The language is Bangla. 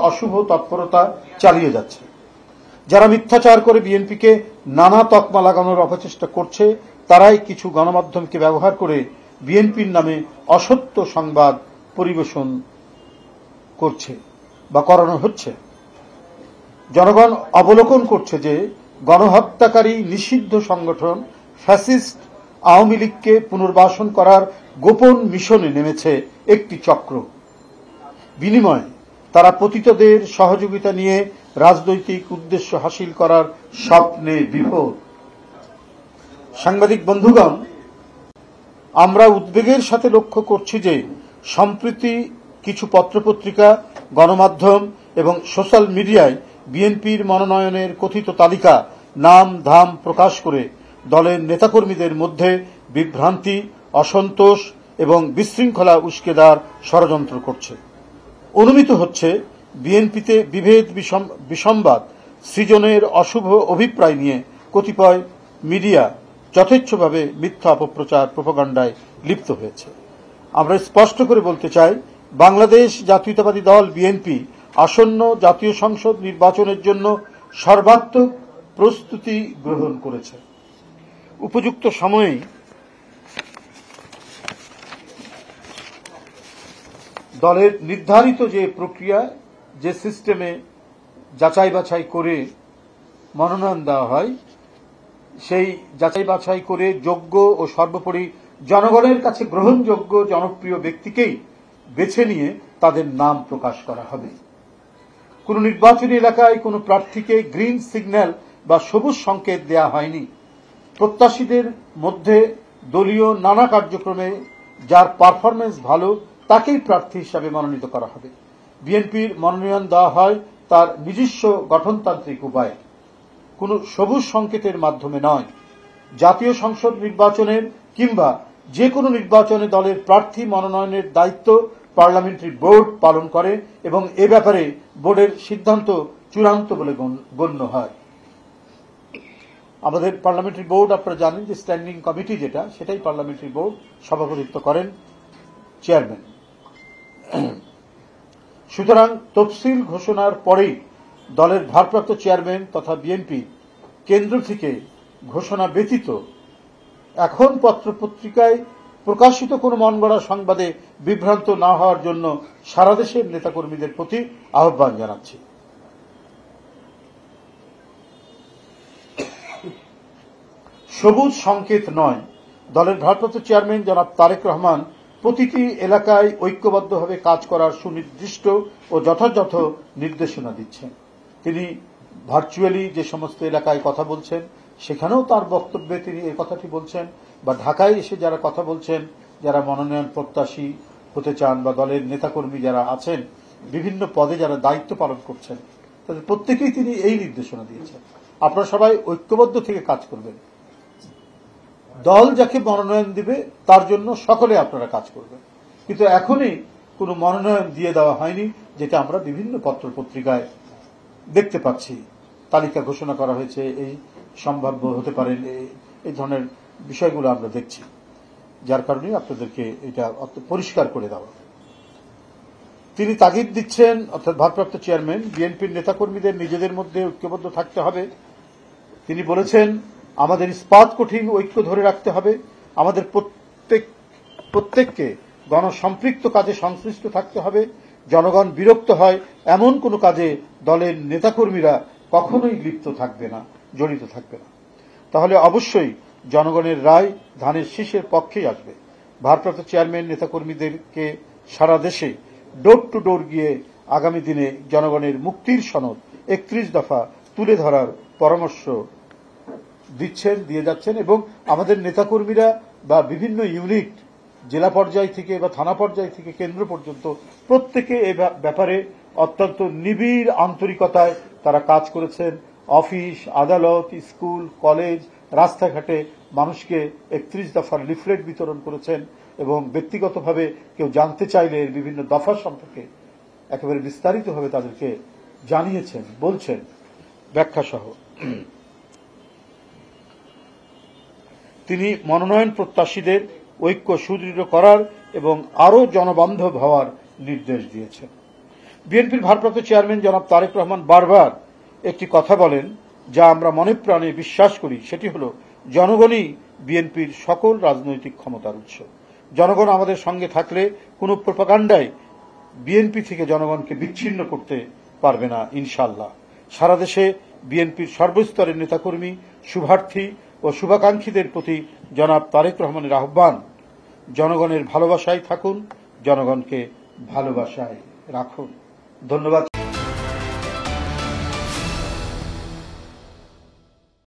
অশুভ তৎপরতা চালিয়ে যাচ্ছে। যারা মিথ্যাচার করে বিএনপিকে নানা তকমা লাগানোর অপচেষ্টা করছে, তারাই কিছু গণমাধ্যমকে ব্যবহার করে বিএনপির নামে অসত্য সংবাদ পরিবেশন করছে বা করানো হচ্ছে। জনগণ অবলোকন করছে যে গণহত্যাকারী নিষিদ্ধ সংগঠন ফ্যাসিস্ট আওয়ামী লীগকে পুনর্বাসন করার গোপন মিশনে নেমেছে একটি চক্র। বিনিময়ে তারা পতিতদের সহযোগিতা নিয়ে রাজনৈতিক উদ্দেশ্য হাসিল করার স্বপ্নে বিভোর। সাংবাদিক বন্ধুগণ, আমরা উদ্বেগের সাথে লক্ষ্য করছি যে সম্প্রতি কিছু পত্রপত্রিকা, গণমাধ্যম এবং সোশ্যাল মিডিয়ায় বিএনপির মনোনয়নের কথিত তালিকা নাম ধাম প্রকাশ করে দলের নেতাকর্মীদের মধ্যে বিভ্রান্তি, অসন্তোষ এবং বিশৃঙ্খলা উস্কে দেওয়ার ষড়যন্ত্র করছে। অনুমিত হচ্ছে বিএনপিতে বিভেদ বিসম্বাদ সৃজনের অশুভ অভিপ্রায় নিয়ে কতিপয় মিডিয়া যথেচ্ছভাবে মিথ্যা অপপ্রচার প্রোপাগান্ডায় লিপ্ত হয়েছে। আমরা স্পষ্ট করে বলতে চাই, বাংলাদেশ জাতীয়তাবাদী দল বিএনপি আসন্ন জাতীয় সংসদ নির্বাচনের জন্য সর্বাত্মক প্রস্তুতি গ্রহণ করেছে। উপযুক্ত সময়েই দলের নির্ধারিত যে প্রক্রিয়া, যে সিস্টেমে যাচাই বাছাই করে মনোনয়ন দেওয়া হয়, সেই যাচাই বাছাই করে যোগ্য ও সর্বোপরি জনগণের কাছে গ্রহণযোগ্য জনপ্রিয় ব্যক্তিকেই বেছে নিয়ে তাদের নাম প্রকাশ করা হবে। কোন নির্বাচনী এলাকায় কোন প্রার্থীকে গ্রিন সিগন্যাল বা সবুজ সংকেত দেয়া হয়নি। প্রত্যাশীদের মধ্যে দলীয় নানা কার্যক্রমে যার পারফরমেন্স ভালো তাকেই প্রার্থী হিসাবে মনোনীত করা হবে। বিএনপির মনোনয়ন দেওয়া হয় তার নিজস্ব গঠনতান্ত্রিক উপায়ে, কোন সবুজ সংকেতের মাধ্যমে নয়। জাতীয় সংসদ নির্বাচনের কিংবা যে কোনো নির্বাচনে দলের প্রার্থী মনোনয়নের দায়িত্ব পার্লামেন্টারি বোর্ড পালন করে এবং এ ব্যাপারে বোর্ডের সিদ্ধান্ত চূড়ান্ত বলে গণ্য হয়। আমাদের পার্লামেন্টারি বোর্ড, আপনারা জানেন যে স্ট্যান্ডিং কমিটি যেটা, সেটাই পার্লামেন্টারি বোর্ড সভাপতিত্ব করেন চেয়ারম্যান। সুতরাং তফসিল ঘোষণার পরেই দলের ভারপ্রাপ্ত চেয়ারম্যান তথা বিএনপি কেন্দ্র থেকে ঘোষণা ব্যতীত এখন পত্রপত্রিকায় প্রকাশিত কোন মনগড়া সংবাদে বিভ্রান্ত না হওয়ার জন্য সারা দেশের নেতাকর্মীদের প্রতি আহ্বান জানাচ্ছি। সবুজ সংকেত নয়, দলের ভারপ্রাপ্ত চেয়ারম্যান জনাব তারেক রহমান প্রতিটি এলাকায় ঐক্যবদ্ধভাবে কাজ করার সুনির্দিষ্ট ও যথাযথ নির্দেশনা দিচ্ছেন। তিনি ভার্চুয়ালি যে সমস্ত এলাকায় কথা বলছেন সেখানেও তার বক্তব্যে তিনি এই কথাটি বলছেন, বা ঢাকায় এসে যারা কথা বলছেন, যারা মনোনয়ন প্রত্যাশী হতে চান বা দলের নেতাকর্মী যারা আছেন, বিভিন্ন পদে যারা দায়িত্ব পালন করছেন, তাদের প্রত্যেকেই তিনি এই নির্দেশনা দিয়েছেন, আপনারা সবাই ঐক্যবদ্ধ থেকে কাজ করবেন। দল যাকে মনোনয়ন দিবে তার জন্য সকলে আপনারা কাজ করবেন। কিন্তু এখনই কোনো মনোনয়ন দিয়ে দেওয়া হয়নি, যেটা আমরা বিভিন্ন পত্রপত্রিকায় দেখতে পাচ্ছি। তালিকা ঘোষণা করা হয়েছে, এই সম্ভাব্য হতে পারেন, এই ধরনের বিষয়গুলো আমরা দেখছি, যার কারণে আপনাদেরকে এটা পরিষ্কার করে দেওয়া। তিনি তাগিদ দিচ্ছেন, অর্থাৎ ভারপ্রাপ্ত চেয়ারম্যান, বিএনপির নেতাকর্মীদের নিজেদের মধ্যে ঐক্যবদ্ধ থাকতে হবে। তিনি বলেছেন, আমাদের ইস্পাত কঠিন ঐক্য ধরে রাখতে হবে, আমাদের প্রত্যেককে গণসম্পৃক্ত কাজে সংশ্লিষ্ট থাকতে হবে। জনগণ বিরক্ত হয় এমন কোনো কাজে দলের নেতাকর্মীরা কখনোই লিপ্ত থাকবে না, জড়িত থাকবে না। তাহলে অবশ্যই জনগণের রায় ধানের শীষের পক্ষেই আসবে। ভারপ্রাপ্ত চেয়ারম্যান নেতাকর্মীদেরকে সারা দেশে ডোর টু ডোর গিয়ে আগামী দিনে জনগণের মুক্তির সনদ 31 দফা তুলে ধরার পরামর্শ দিয়ে যাচ্ছেন। এবং আমাদের নেতাকর্মীরা বা বিভিন্ন ইউনিট, জেলা পর্যায় থেকে বা থানা পর্যায় থেকে কেন্দ্র পর্যন্ত প্রত্যেকে এ ব্যাপারে অত্যন্ত নিবিড় আন্তরিকতায় তারা কাজ করেছেন। অফিস, আদালত, স্কুল, কলেজ, রাস্তাঘাটে মানুষকে 31 দফার লিফলেট বিতরণ করেছেন এবং ব্যক্তিগতভাবে কেউ জানতে চাইলে এর বিভিন্ন দফা সম্পর্কে একেবারে বিস্তারিতভাবে তাদেরকে জানিয়েছেন, বলছেন, ব্যাখ্যা সহ। তিনি মনোনয়ন প্রত্যাশীদের ঐক্য সুদৃঢ় করার এবং আরও জনবান্ধব হওয়ার নির্দেশ দিয়েছেন। বিএনপির ভারপ্রাপ্ত চেয়ারম্যান জনাব তারেক রহমান বারবার একটি কথা বলেন, যা আমরা মনে প্রাণে বিশ্বাস করি, সেটি হল জনগণই বিএনপির সকল রাজনৈতিক ক্ষমতার উৎস। জনগণ আমাদের সঙ্গে থাকলে কোনো প্রোপাগান্ডায় বিএনপি থেকে জনগণকে বিচ্ছিন্ন করতে পারবে না ইনশাআল্লাহ। সারা দেশে বিএনপির সর্বস্তরের নেতাকর্মী, শুভার্থী ও শুভাকাঙ্ক্ষীদের প্রতি জনাব তারেক রহমানের আহ্বান, জনগণের ভালোবাসায় থাকুন, জনগণকে ভালোবাসায় রাখুন। ধন্যবাদ।